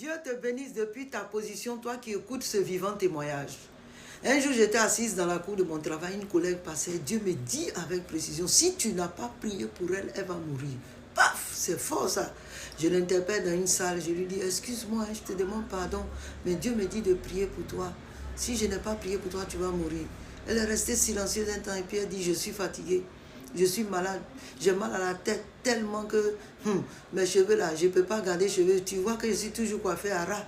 Dieu te bénisse depuis ta position, toi qui écoutes ce vivant témoignage. Un jour, j'étais assise dans la cour de mon travail, une collègue passait. Dieu me dit avec précision, si tu n'as pas prié pour elle, elle va mourir. Paf, c'est fort ça. Je l'interpelle dans une salle, je lui dis, excuse-moi, je te demande pardon, mais Dieu me dit de prier pour toi. Si je n'ai pas prié pour toi, tu vas mourir. Elle est restée silencieuse un temps et puis elle dit, je suis fatiguée, je suis malade, j'ai mal à la tête tellement que mes cheveux là, je ne peux pas garder les cheveux. Tu vois que je suis toujours coiffée à ras.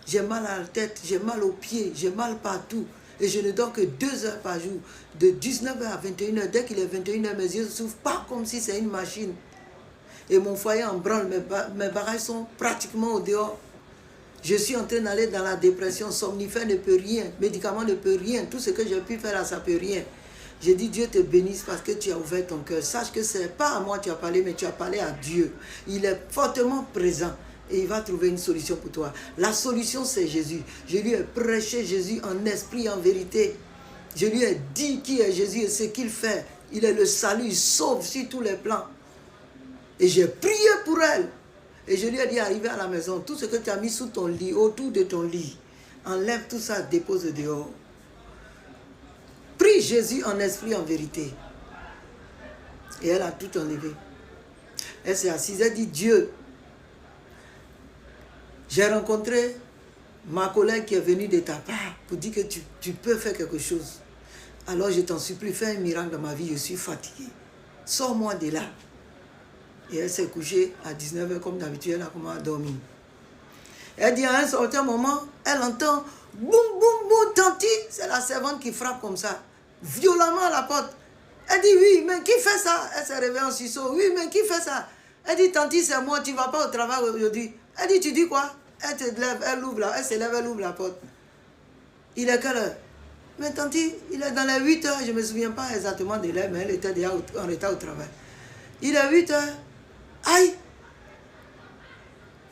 J'ai mal à la tête, j'ai mal aux pieds, j'ai mal partout. Et je ne dors que 2 heures par jour, de 19h à 21h. Dès qu'il est 21h, mes yeux s'ouvrent pas comme si c'est une machine. Et mon foyer en branle, mes bagages sont pratiquement au dehors. Je suis en train d'aller dans la dépression, somnifère ne peut rien, médicament ne peut rien, tout ce que j'ai pu faire là, ça ne peut rien. J'ai dit, Dieu te bénisse parce que tu as ouvert ton cœur. Sache que ce n'est pas à moi que tu as parlé, mais tu as parlé à Dieu. Il est fortement présent et il va trouver une solution pour toi. La solution, c'est Jésus. Je lui ai prêché Jésus en esprit, en vérité. Je lui ai dit qui est Jésus et ce qu'il fait. Il est le salut, il sauve sur tous les plans. Et j'ai prié pour elle. Et je lui ai dit, arrivé à la maison, tout ce que tu as mis sous ton lit, autour de ton lit, enlève tout ça, dépose dehors. Prie Jésus en esprit, en vérité. Et elle a tout enlevé. Elle s'est assise, elle dit, Dieu, j'ai rencontré ma collègue qui est venue de ta part pour dire que tu peux faire quelque chose. Alors je t'en supplie, fais un miracle dans ma vie, je suis fatiguée. Sors-moi de là. Et elle s'est couchée à 19h comme d'habitude, elle a commencé à dormir. Elle dit à un certain moment, elle entend boum, boum, boum, tanti, c'est la servante qui frappe comme ça, violemment à la porte. Elle dit, oui, mais qui fait ça? Elle s'est réveillée en sursaut. Oui, mais qui fait ça? Elle dit, tanti, c'est moi, tu ne vas pas au travail aujourd'hui. Elle dit, tu dis quoi? Elle te lève, elle ouvre là, elle se lève, elle ouvre la porte. Il est quelle heure? Mais tanti, il est dans les 8 heures, je ne me souviens pas exactement de l'heure, mais elle était déjà en retard au travail. Il est 8 heures. Aïe!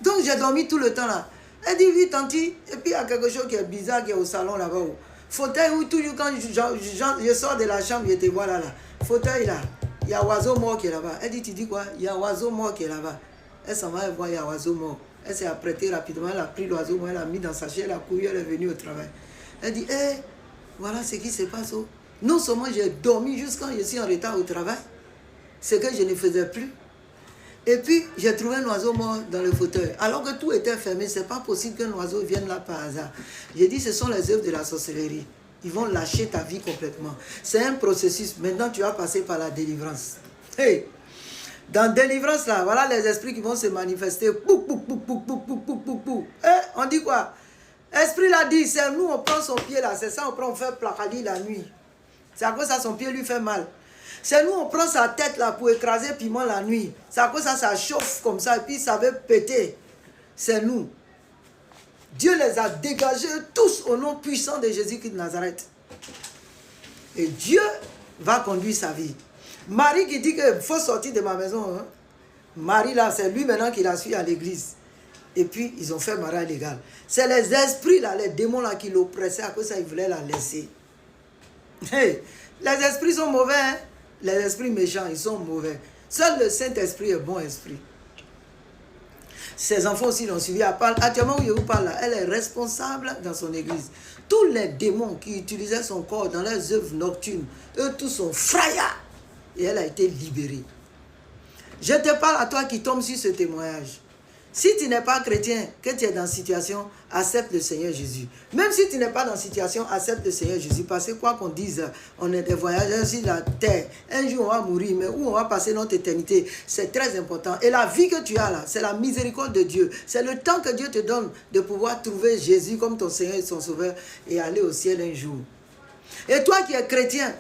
Donc j'ai dormi tout le temps là. Elle dit, oui, tanti, et puis il y a quelque chose qui est bizarre qui est au salon là-bas. Fauteuil où toujours quand je sors de la chambre, je te vois là. Fauteuil là, il y a oiseau mort qui est là-bas. Elle dit, tu dis quoi? Il y a oiseau mort qui est là-bas. Elle s'en va, elle voit, il y a oiseau mort. Elle s'est apprêtée rapidement, elle a pris l'oiseau mort, elle l'a mis dans sa chaise, elle a couru, elle est venue au travail. Elle dit, voilà ce qui se passe. Non seulement j'ai dormi jusqu'à je suis en retard au travail, ce que je ne faisais plus. Et puis, j'ai trouvé un oiseau mort dans le fauteuil. Alors que tout était fermé, ce n'est pas possible qu'un oiseau vienne là par hasard. J'ai dit, ce sont les œuvres de la sorcellerie. Ils vont lâcher ta vie complètement. C'est un processus. Maintenant, tu vas passer par la délivrance. Hey! Dans délivrance, là, voilà les esprits qui vont se manifester. Pou, pou, pou, pou, pou, pou, pou, pou, pou. On dit quoi? Esprit l'a dit, c'est nous, on prend son pied là. C'est ça, on fait placadi la nuit. C'est à cause ça, son pied lui fait mal. C'est nous, on prend sa tête là pour écraser piment la nuit. C'est à cause ça chauffe comme ça et puis ça veut péter. C'est nous. Dieu les a dégagés tous au nom puissant de Jésus-Christ de Nazareth. Et Dieu va conduire sa vie. Marie qui dit qu'il faut sortir de ma maison. Hein? Marie là, c'est lui maintenant qui la suit à l'église. Et puis, ils ont fait mariage légal. C'est les esprits là, les démons là qui l'oppressaient. À cause ça, ils voulaient la laisser. Hey, les esprits sont mauvais, hein? Les esprits méchants, ils sont mauvais. Seul le Saint-Esprit est bon esprit. Ses enfants aussi l'ont suivi. Actuellement où je vous parle là, elle est responsable dans son église. Tous les démons qui utilisaient son corps dans leurs œuvres nocturnes, eux tous sont frayards. Et elle a été libérée. Je te parle à toi qui tombe sur ce témoignage. Si tu n'es pas chrétien, que tu es dans cette situation, accepte le Seigneur Jésus. Même si tu n'es pas dans cette situation, accepte le Seigneur Jésus. Parce que quoi qu'on dise, on est des voyageurs sur la terre. Un jour, on va mourir, mais où on va passer notre éternité, c'est très important. Et la vie que tu as là, c'est la miséricorde de Dieu. C'est le temps que Dieu te donne de pouvoir trouver Jésus comme ton Seigneur et son Sauveur et aller au ciel un jour. Et toi qui es chrétien,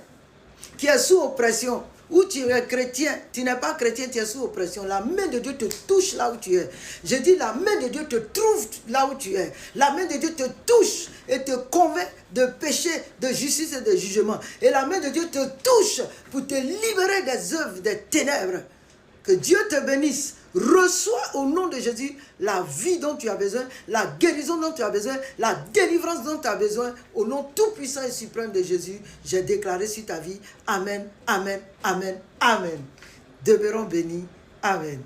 qui es sous oppression, ou tu es chrétien, tu n'es pas chrétien, tu es sous oppression. La main de Dieu te touche là où tu es. Je dis la main de Dieu te trouve là où tu es. La main de Dieu te touche et te convainc de péché, de justice et de jugement. Et la main de Dieu te touche pour te libérer des œuvres, des ténèbres. Que Dieu te bénisse. Reçois au nom de Jésus la vie dont tu as besoin, la guérison dont tu as besoin, la délivrance dont tu as besoin. Au nom tout puissant et suprême de Jésus, j'ai déclaré sur ta vie. Amen, amen, amen, amen. Demeurons bénis. Amen.